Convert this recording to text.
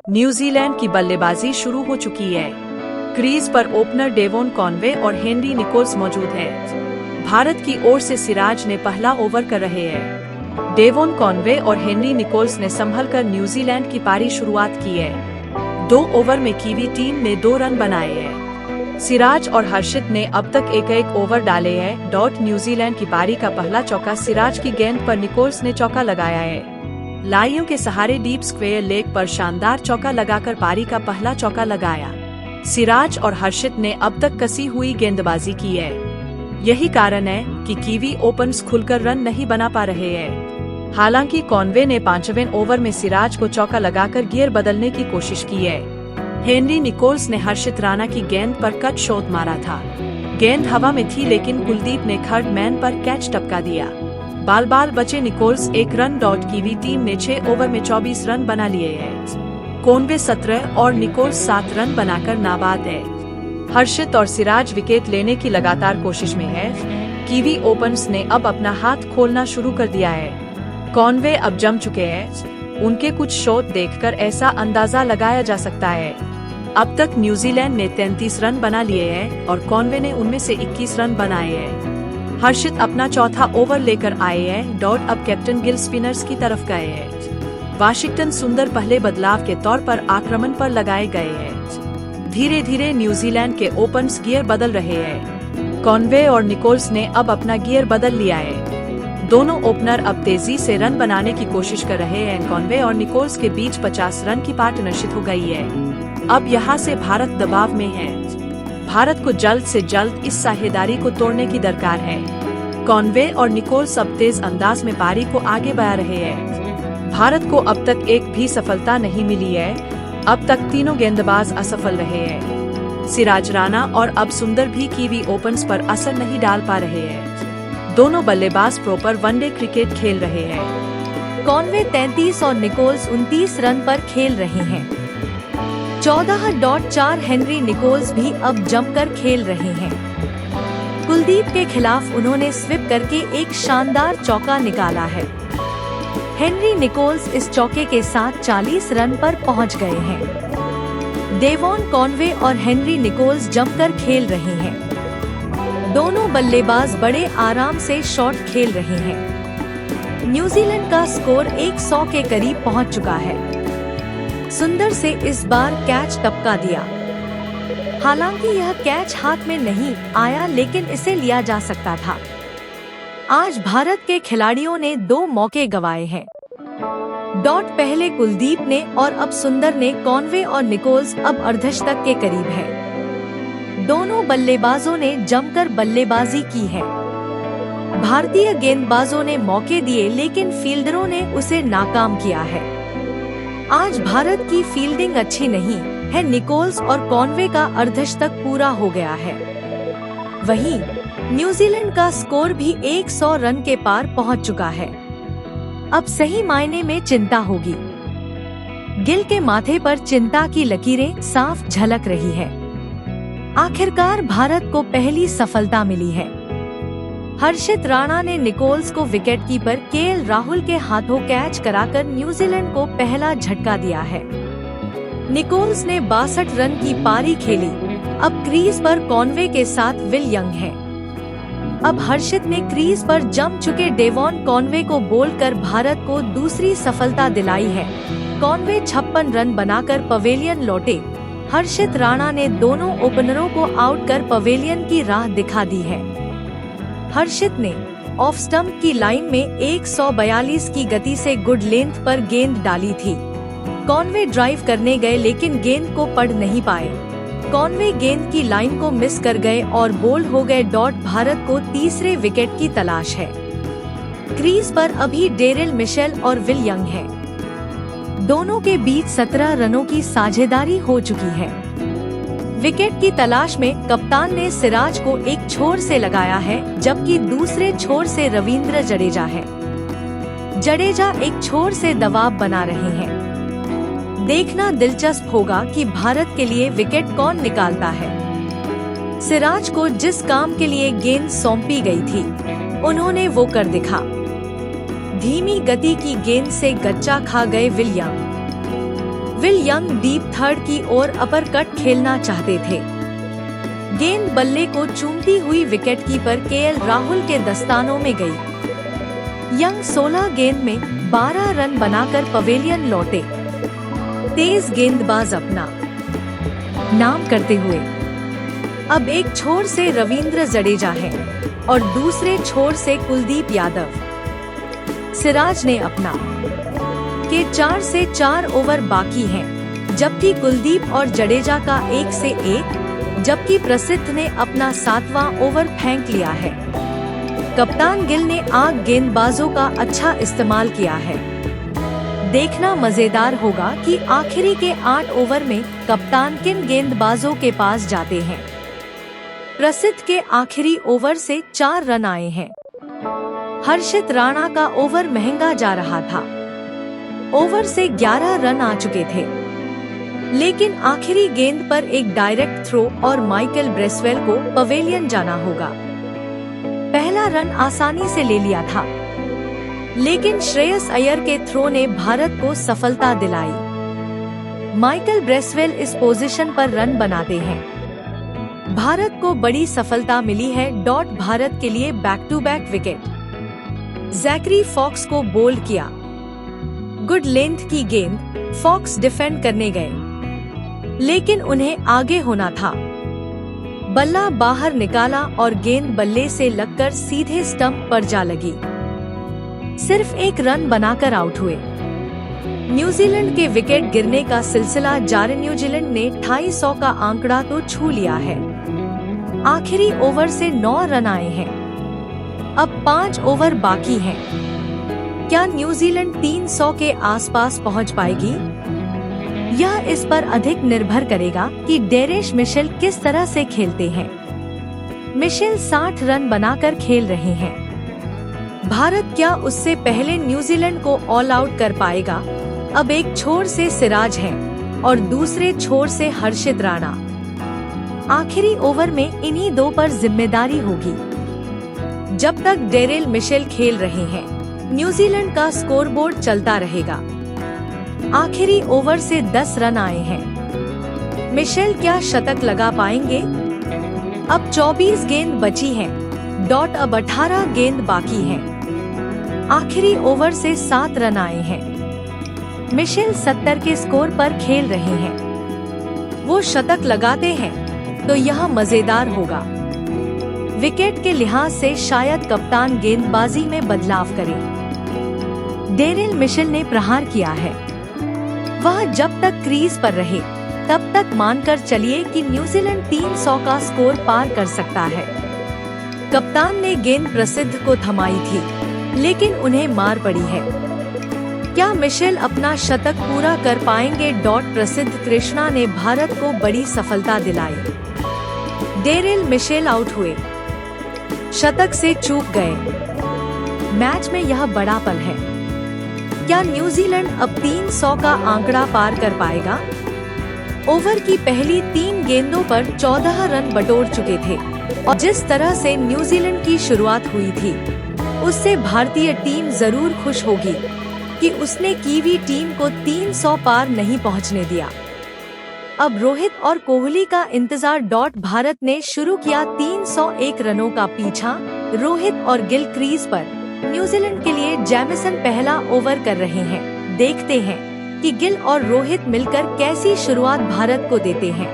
New Zealand की बल्लेबाजी शुरू हो चुकी है। क्रीज पर ओपनर डेवोन कॉनवे और हेनरी निकोल्स मौजूद हैं। भारत की ओर से सिराज ने पहला ओवर कर रहे हैं। डेवोन कॉनवे और हेनरी निकोल्स ने संभलकर न्यूजीलैंड की पारी शुरुआत की है। 2 ओवर में कीवी टीम ने 2 रन बनाए हैं। सिराज और हर्षित ने अब तक एक ओवर डाले हैं। न्यूजीलैंड की पारी का पहला चौका सिराज की गेंद पर निकोल्स ने चौका लगाया है। लाइयों के सहारे डीप स्क्वेयर लेग पर शानदार चौका लगाकर पारी का पहला चौका लगाया। सिराज और हर्षित ने अब तक कसी हुई गेंदबाजी की है। यही कारण है कि कीवी ओपनर्स खुलकर रन नहीं बना पा रहे हैं। हालांकि कॉनवे ने 5वें ओवर में सिराज को चौका लगाकर गियर बदलने की कोशिश की है। हेनरी निकोल्स ने हर्षित राणा की गेंद पर कट शॉट मारा था। गेंद हवा में थी लेकिन कुलदीप ने थर्ड मैन पर कैच टपका दिया। बाल बचे निकोल्स 1 रन। कीवी टीम ने 6 ओवर में 24 रन बना लिए हैं। कॉनवे 17 और निकोल्स 7 रन बनाकर नाबाद है। हर्षित और सिराज विकेट लेने की लगातार कोशिश में है। कीवी ओपनर्स ने अब अपना हाथ खोलना शुरू कर दिया है। कॉनवे अब जम चुके हैं। उनके कुछ शॉट देखकर ऐसा अंदाजा लगाया जा सकता है। अब तक न्यूजीलैंड ने 33 रन बना लिए हैं और कॉनवे ने उनमें से 21 रन बनाए हैं। हर्षित अपना चौथा ओवर लेकर आए हैं। अब कैप्टन गिल स्पिनर्स की तरफ गए हैं। वाशिंगटन सुंदर पहले बदलाव के तौर पर आक्रमण पर लगाए गए हैं। धीरे धीरे न्यूजीलैंड के ओपनर्स गियर बदल रहे हैं। कॉनवे और निकोल्स ने अब अपना गियर बदल लिया है। दोनों ओपनर अब तेजी से रन बनाने की कोशिश कर रहे हैं। कॉनवे और निकोल्स के बीच 50 रन की पार्टनरशिप हो गई है। अब यहां से भारत दबाव में है। भारत को जल्द से जल्द इस साझेदारी को तोड़ने की दरकार है। कॉनवे और निकोल्स अब तेज अंदाज में पारी को आगे बढ़ा रहे हैं। भारत को अब तक एक भी सफलता नहीं मिली है। अब तक तीनों गेंदबाज असफल रहे हैं। सिराज, राणा और अब सुंदर भी कीवी ओपनर्स पर असर नहीं डाल पा रहे हैं। दोनों बल्लेबाज प्रॉपर वनडे क्रिकेट खेल रहे हैं। कॉनवे 33 और निकोल्स 29 रन पर खेल रहे हैं। 14.4 हेनरी निकोल्स भी अब जमकर खेल रहे हैं। कुलदीप के खिलाफ उन्होंने स्विप करके एक शानदार चौका निकाला है। हेनरी निकोल्स इस चौके के साथ 40 रन पर पहुंच गए हैं। डेवोन कॉनवे और हेनरी निकोल्स जमकर खेल रहे हैं। दोनों बल्लेबाज बड़े आराम से शॉट खेल रहे हैं। न्यूजीलैंड का स्कोर 100 के करीब पहुंच चुका है। सुंदर से इस बार कैच टपका दिया। हालांकि यह कैच हाथ में नहीं आया लेकिन इसे लिया जा सकता था। आज भारत के खिलाड़ियों ने 2 मौके गंवाए हैं। पहले कुलदीप ने और अब सुंदर ने। कॉनवे और निकोल्स अब अर्धशतक के करीब है। दोनों बल्लेबाजों ने जमकर बल्लेबाजी की है। भारतीय गेंदबाजों ने मौके दिए लेकिन फील्डरों ने उसे नाकाम किया है। आज भारत की फील्डिंग अच्छी नहीं है। निकोल्स और कॉनवे का अर्धशतक पूरा हो गया है। वहीं न्यूजीलैंड का स्कोर भी 100 रन के पार पहुंच चुका है। अब सही मायने में चिंता होगी। गिल के माथे पर चिंता की लकीरें साफ झलक रही है। आखिरकार भारत को पहली सफलता मिली है। हर्षित राणा ने निकोल्स को विकेटकीपर केएल राहुल के हाथों कैच कराकर न्यूजीलैंड को पहला झटका दिया है। निकोल्स ने 62 रन की पारी खेली। अब क्रीज पर कॉनवे के साथ विल यंग है। अब हर्षित ने क्रीज पर जम चुके डेवोन कॉनवे को बोलकर भारत को दूसरी सफलता दिलाई है। कॉनवे 56 रन बनाकर पवेलियन लौटे। हर्षित राणा ने दोनों ओपनरों को आउट कर पवेलियन की राह दिखा दी है। हर्षित ने ऑफ स्टंप की लाइन में 142 की गति से गुड लेंथ पर गेंद डाली थी। कॉनवे ड्राइव करने गए लेकिन गेंद को पढ़ नहीं पाए। कॉनवे गेंद की लाइन को मिस कर गए और बोल्ड हो गए। भारत को तीसरे विकेट की तलाश है। क्रीज पर अभी डेरिल मिशेल और विल यंग है। दोनों के बीच 17 रनों की साझेदारी हो चुकी है। विकेट की तलाश में कप्तान ने सिराज को एक छोर से लगाया है जबकि दूसरे छोर से रविंद्र जडेजा है। जडेजा एक छोर से दबाव बना रहे हैं। देखना दिलचस्प होगा कि भारत के लिए विकेट कौन निकालता है। सिराज को जिस काम के लिए गेंद सौंपी गई थी उन्होंने वो कर दिखा। धीमी गति की गेंद से गच्चा खा गए William. Will young deep third की ओर अपर कट खेलना चाहते थे। गेंद बल्ले को चूमती हुई विकेटकीपर केएल राहुल के दस्तानों में गई। यंग 16 गेंद में 12 रन बनाकर पवेलियन लौटे। तेज गेंदबाज अपना नाम करते हुए अब एक छोर से रविंद्र जडेजा है और दूसरे छोर से कुलदीप यादव। सिराज ने अपना के 4 से 4 ओवर बाकी हैं, जबकि कुलदीप और जडेजा का 1 से 1, जबकि प्रसिद्ध ने अपना 7वां ओवर फेंक लिया है। कप्तान गिल ने आग गेंदबाजों का अच्छा इस्तेमाल किया है। देखना मजेदार होगा कि आखिरी के 8 ओवर में कप्तान किन गेंदबाजों के पास जाते हैं। प्रसिद्ध के आखिरी ओवर से 4 रन आए हैं। हर्षित राणा का ओवर महंगा जा रहा था। ओवर से 11 रन आ चुके थे, लेकिन आखिरी गेंद पर एक डायरेक्ट थ्रो और माइकल ब्रेसवेल को पवेलियन जाना होगा। पहला रन आसानी से ले लिया था, लेकिन श्रेयस अय्यर के थ्रो ने भारत को सफलता दिलाई। माइकल ब्रेसवेल इस पोजीशन पर रन बनाते हैं। भारत को बड़ी सफलता मिली है। भारत के लिए back to back wicket. Zachary Fox को बोल्ड किया। गुड लेंथ की गेंद। फॉक्स डिफेंड करने गए, लेकिन उन्हें आगे होना था। बल्ला बाहर निकाला और गेंद बल्ले से लगकर सीधे स्टंप पर जा लगी। सिर्फ 1 रन बनाकर आउट हुए। न्यूजीलैंड के विकेट गिरने का सिलसिला जारी। न्यूजीलैंड ने 250 का आंकड़ा तो छू लिया है। आखिरी ओवर से 9 रन आए हैं। अब 5 ओवर बाकी हैं। क्या न्यूजीलैंड 300 के आसपास पहुंच पाएगी? यह इस पर अधिक निर्भर करेगा कि डेरेश मिशेल किस तरह से खेलते हैं। मिशेल 60 रन बनाकर खेल रहे हैं। भारत क्या उससे पहले न्यूजीलैंड को ऑल आउट कर पाएगा? अब एक छोर से सिराज है और दूसरे छोर से हर्षित राणा। आखिरी ओवर में इन्हीं 2 पर जिम्मेदारी होगी। जब तक डेरेल मिशेल खेल रहे हैं, न्यूजीलैंड का स्कोरबोर्ड चलता रहेगा। आखिरी ओवर से 10 रन आए हैं। मिशेल क्या शतक लगा पाएंगे? अब 24 गेंद बची हैं। अब 18 गेंद बाकी हैं। आखिरी ओवर से 7 रन आए हैं। मिशेल 70 के स्कोर पर खेल रहे हैं। वो शतक लगाते हैं तो यह मजेदार होगा। विकेट के लिहाज से शायद कप्तान गेंदबाजी में बदलाव करें। डेरेल मिशेल ने प्रहार किया है। वह जब तक क्रीज पर रहे तब तक मानकर चलिए कि न्यूजीलैंड 300 का स्कोर पार कर सकता है। कप्तान ने गेंद प्रसिद्ध को थमाई थी, लेकिन उन्हें मार पड़ी है। क्या मिशेल अपना शतक पूरा कर पाएंगे? प्रसिद्ध कृष्णा ने भारत को बड़ी सफलता दिलाई। डेरेल मिशेल आउट हुए, शतक से चूक गए। मैच में यह बड़ा पल है। क्या न्यूजीलैंड अब 300 का आंकड़ा पार कर पाएगा? ओवर की पहली 3 गेंदों पर 14 रन बटोर चुके थे और जिस तरह से न्यूजीलैंड की शुरुआत हुई थी, उससे भारतीय टीम जरूर खुश होगी कि उसने कीवी टीम को 300 पार नहीं पहुंचने दिया। अब रोहित और कोहली का इंतजार। भारत ने शुरू किया 301 रनों का पीछा। रोहित और गिल क्रीज पर। न्यूजीलैंड के लिए जैमिसन पहला ओवर कर रहे हैं। देखते हैं कि गिल और रोहित मिलकर कैसी शुरुआत भारत को देते हैं।